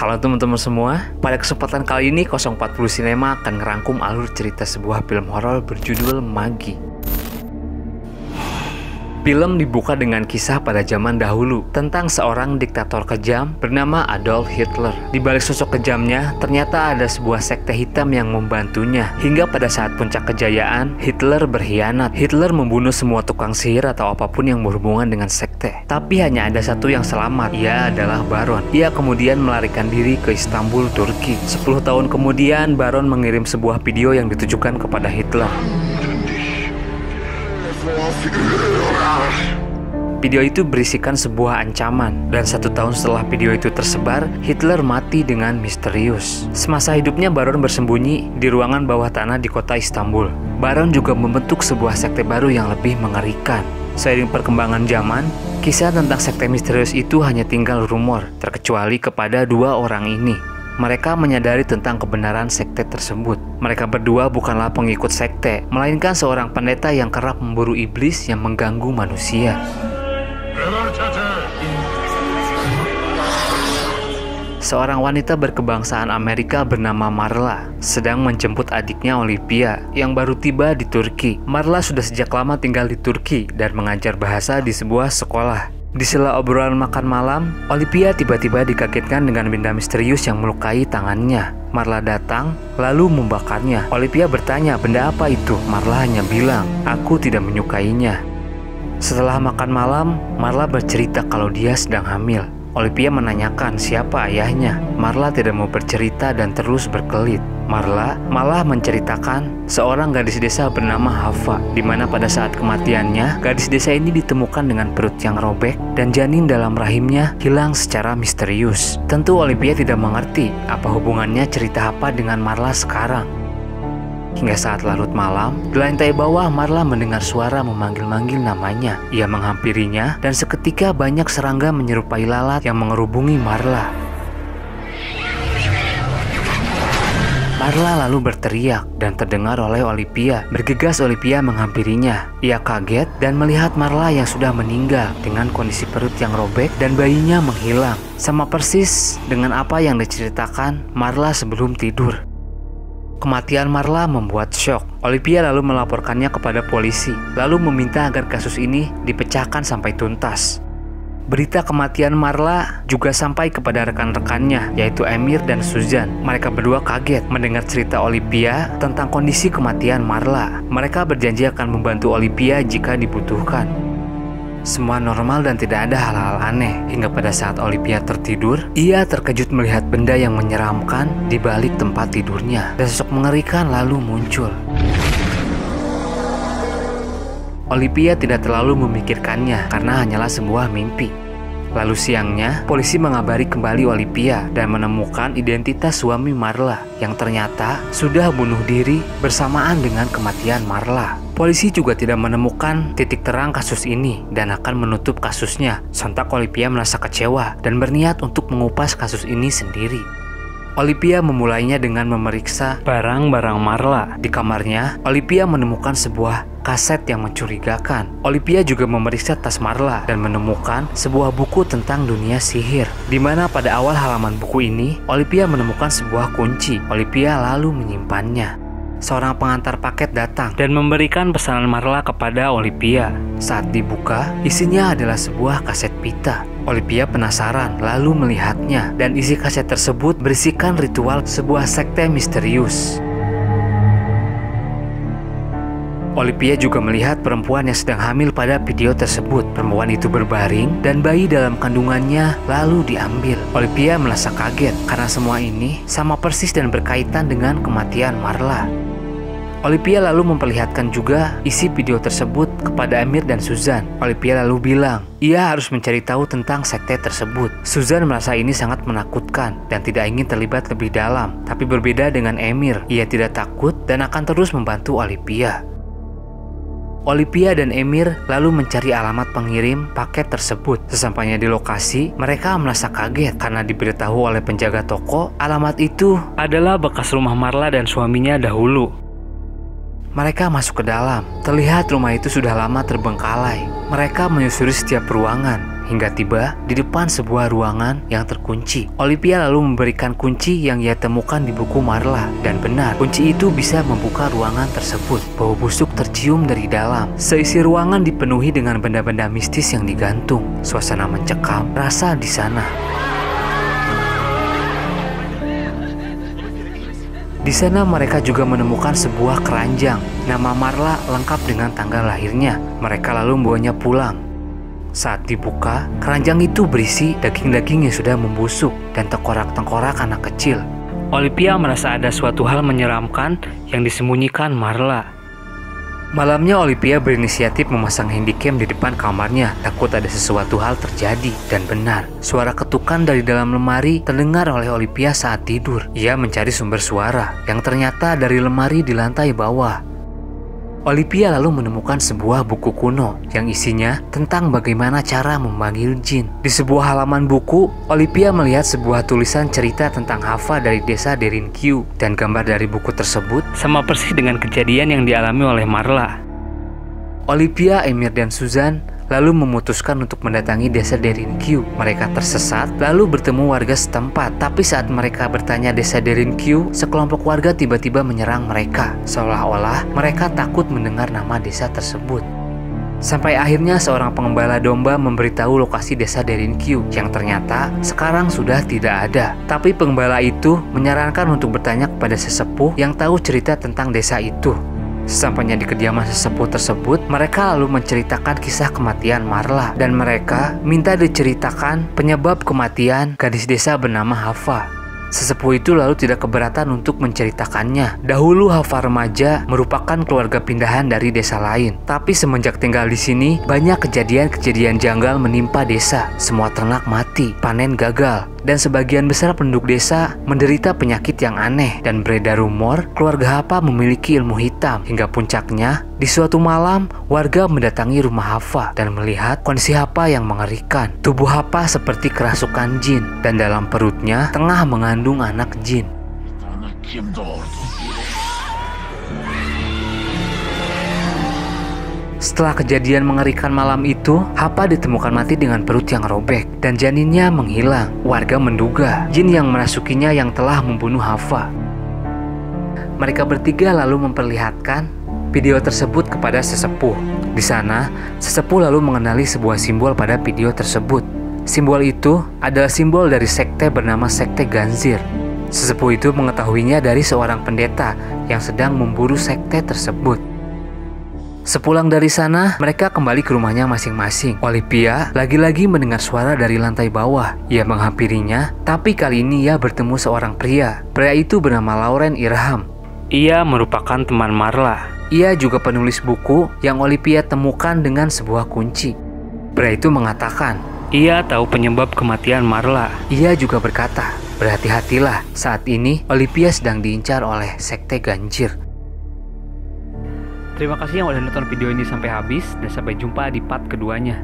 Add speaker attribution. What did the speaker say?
Speaker 1: Halo teman-teman semua, pada kesempatan kali ini 040 Cinema akan ngerangkum alur cerita sebuah film horor berjudul Magi. Film dibuka dengan kisah pada zaman dahulu tentang seorang diktator kejam bernama Adolf Hitler. Di balik sosok kejamnya, ternyata ada sebuah sekte hitam yang membantunya. Hingga pada saat puncak kejayaan, Hitler berkhianat. Hitler membunuh semua tukang sihir atau apapun yang berhubungan dengan sekte. Tapi hanya ada satu yang selamat, ia adalah Baron. Ia kemudian melarikan diri ke Istanbul, Turki. 10 tahun kemudian, Baron mengirim sebuah video yang ditujukan kepada Hitler. Video itu berisikan sebuah ancaman, dan 1 tahun setelah video itu tersebar, Hitler mati dengan misterius. Semasa hidupnya, Baron bersembunyi di ruangan bawah tanah di kota Istanbul. Baron juga membentuk sebuah sekte baru yang lebih mengerikan. Seiring perkembangan zaman, kisah tentang sekte misterius itu hanya tinggal rumor, terkecuali kepada 2 orang ini. Mereka menyadari tentang kebenaran sekte tersebut. Mereka berdua bukanlah pengikut sekte, melainkan seorang pendeta yang kerap memburu iblis yang mengganggu manusia. Seorang wanita berkebangsaan Amerika bernama Marla sedang menjemput adiknya Olivia yang baru tiba di Turki. Marla sudah sejak lama tinggal di Turki dan mengajar bahasa di sebuah sekolah. Di sela obrolan makan malam, Olivia tiba-tiba dikagetkan dengan benda misterius yang melukai tangannya. Marla datang, lalu membakarnya. Olivia bertanya, benda apa itu? Marla hanya bilang, aku tidak menyukainya. Setelah makan malam, Marla bercerita kalau dia sedang hamil. Olivia menanyakan siapa ayahnya. Marla tidak mau bercerita dan terus berkelit. Marla malah menceritakan seorang gadis desa bernama Hava, di mana pada saat kematiannya, gadis desa ini ditemukan dengan perut yang robek dan janin dalam rahimnya hilang secara misterius. Tentu Olivia tidak mengerti apa hubungannya cerita Hava dengan Marla sekarang. Hingga saat larut malam, di lantai bawah Marla mendengar suara memanggil-manggil namanya. Ia menghampirinya dan seketika banyak serangga menyerupai lalat yang mengerubungi Marla. Marla lalu berteriak dan terdengar oleh Olivia. Bergegas Olivia menghampirinya. Ia kaget dan melihat Marla yang sudah meninggal dengan kondisi perut yang robek dan bayinya menghilang. Sama persis dengan apa yang diceritakan Marla sebelum tidur. Kematian Marla membuat syok. Olivia lalu melaporkannya kepada polisi, lalu meminta agar kasus ini dipecahkan sampai tuntas. Berita kematian Marla juga sampai kepada rekan-rekannya, yaitu Emir dan Suzan. Mereka berdua kaget mendengar cerita Olivia tentang kondisi kematian Marla. Mereka berjanji akan membantu Olivia jika dibutuhkan. Semua normal dan tidak ada hal-hal aneh. Hingga pada saat Olivia tertidur, ia terkejut melihat benda yang menyeramkan di balik tempat tidurnya. Dan sosok mengerikan lalu muncul. Olivia tidak terlalu memikirkannya karena hanyalah sebuah mimpi. Lalu siangnya, polisi mengabari kembali Olivia dan menemukan identitas suami Marla yang ternyata sudah bunuh diri bersamaan dengan kematian Marla. Polisi juga tidak menemukan titik terang kasus ini dan akan menutup kasusnya. Sontak Olivia merasa kecewa dan berniat untuk mengupas kasus ini sendiri. Olivia memulainya dengan memeriksa barang-barang Marla. Di kamarnya, Olivia menemukan sebuah kaset yang mencurigakan. Olivia juga memeriksa tas Marla dan menemukan sebuah buku tentang dunia sihir, di mana pada awal halaman buku ini, Olivia menemukan sebuah kunci. Olivia lalu menyimpannya. Seorang pengantar paket datang dan memberikan pesanan Marla kepada Olivia. Saat dibuka, isinya adalah sebuah kaset pita. Olivia penasaran lalu melihatnya, dan isi kaset tersebut berisikan ritual sebuah sekte misterius. Olivia juga melihat perempuan yang sedang hamil pada video tersebut. Perempuan itu berbaring dan bayi dalam kandungannya lalu diambil. Olivia merasa kaget karena semua ini sama persis dan berkaitan dengan kematian Marla. Olivia lalu memperlihatkan juga isi video tersebut kepada Emir dan Suzan. Olivia lalu bilang, ia harus mencari tahu tentang sekte tersebut. Suzan merasa ini sangat menakutkan dan tidak ingin terlibat lebih dalam. Tapi berbeda dengan Emir, ia tidak takut dan akan terus membantu Olivia. Olivia dan Emir lalu mencari alamat pengirim paket tersebut. Sesampainya di lokasi, mereka merasa kaget karena diberitahu oleh penjaga toko alamat itu adalah bekas rumah Marla dan suaminya dahulu. Mereka masuk ke dalam. Terlihat rumah itu sudah lama terbengkalai. Mereka menyusuri setiap ruangan hingga tiba di depan sebuah ruangan yang terkunci. Olivia lalu memberikan kunci yang ia temukan di buku Marla, dan benar, kunci itu bisa membuka ruangan tersebut. Bau busuk tercium dari dalam. Seisi ruangan dipenuhi dengan benda-benda mistis yang digantung. Suasana mencekam rasa di sana. Di sana mereka juga menemukan sebuah keranjang. Nama Marla lengkap dengan tanggal lahirnya. Mereka lalu membawanya pulang. Saat dibuka, keranjang itu berisi daging-daging yang sudah membusuk dan tengkorak-tengkorak anak kecil. Olivia merasa ada suatu hal menyeramkan yang disembunyikan Marla. Malamnya Olivia berinisiatif memasang handycam di depan kamarnya, takut ada sesuatu hal terjadi. Dan benar, suara ketukan dari dalam lemari terdengar oleh Olivia saat tidur. Ia mencari sumber suara, yang ternyata dari lemari di lantai bawah. Olivia lalu menemukan sebuah buku kuno yang isinya tentang bagaimana cara memanggil jin. Di sebuah halaman buku, Olivia melihat sebuah tulisan cerita tentang Hava dari desa Derinkyu, dan gambar dari buku tersebut sama persis dengan kejadian yang dialami oleh Marla. Olivia, Emir, dan Susan lalu memutuskan untuk mendatangi desa Derinkyu. Mereka tersesat lalu bertemu warga setempat, tapi saat mereka bertanya desa Derinkyu, sekelompok warga tiba-tiba menyerang mereka, seolah-olah mereka takut mendengar nama desa tersebut. Sampai akhirnya seorang pengembala domba memberitahu lokasi desa Derinkyu yang ternyata sekarang sudah tidak ada. Tapi pengembala itu menyarankan untuk bertanya kepada sesepuh yang tahu cerita tentang desa itu. Sesampainya di kediaman sesepuh tersebut, mereka lalu menceritakan kisah kematian Marla, dan mereka minta diceritakan penyebab kematian gadis desa bernama Hava. Sesepuh itu lalu tidak keberatan untuk menceritakannya. Dahulu Hava remaja merupakan keluarga pindahan dari desa lain, tapi semenjak tinggal di sini, banyak kejadian-kejadian janggal menimpa desa. Semua ternak mati, panen gagal, dan sebagian besar penduduk desa menderita penyakit yang aneh. Dan beredar rumor keluarga Hava memiliki ilmu hitam. Hingga puncaknya, di suatu malam warga mendatangi rumah Hava dan melihat kondisi Hava yang mengerikan. Tubuh Hava seperti kerasukan jin, dan dalam perutnya tengah mengandung anak jin. Setelah kejadian mengerikan malam itu, Hava ditemukan mati dengan perut yang robek dan janinnya menghilang. Warga menduga jin yang merasukinya yang telah membunuh Hava. Mereka bertiga lalu memperlihatkan video tersebut kepada sesepuh. Di sana, sesepuh lalu mengenali sebuah simbol pada video tersebut. Simbol itu adalah simbol dari sekte bernama Sekte Ganzir. Sesepuh itu mengetahuinya dari seorang pendeta yang sedang memburu sekte tersebut. Sepulang dari sana, mereka kembali ke rumahnya masing-masing. Olivia lagi-lagi mendengar suara dari lantai bawah. Ia menghampirinya, tapi kali ini ia bertemu seorang pria. Pria itu bernama Lauren Irham. Ia merupakan teman Marla. Ia juga penulis buku yang Olivia temukan dengan sebuah kunci. Pria itu mengatakan, ia tahu penyebab kematian Marla. Ia juga berkata, berhati-hatilah, saat ini Olivia sedang diincar oleh Sekte Ganjir. Terima kasih yang udah nonton video ini sampai habis, dan sampai jumpa di part keduanya.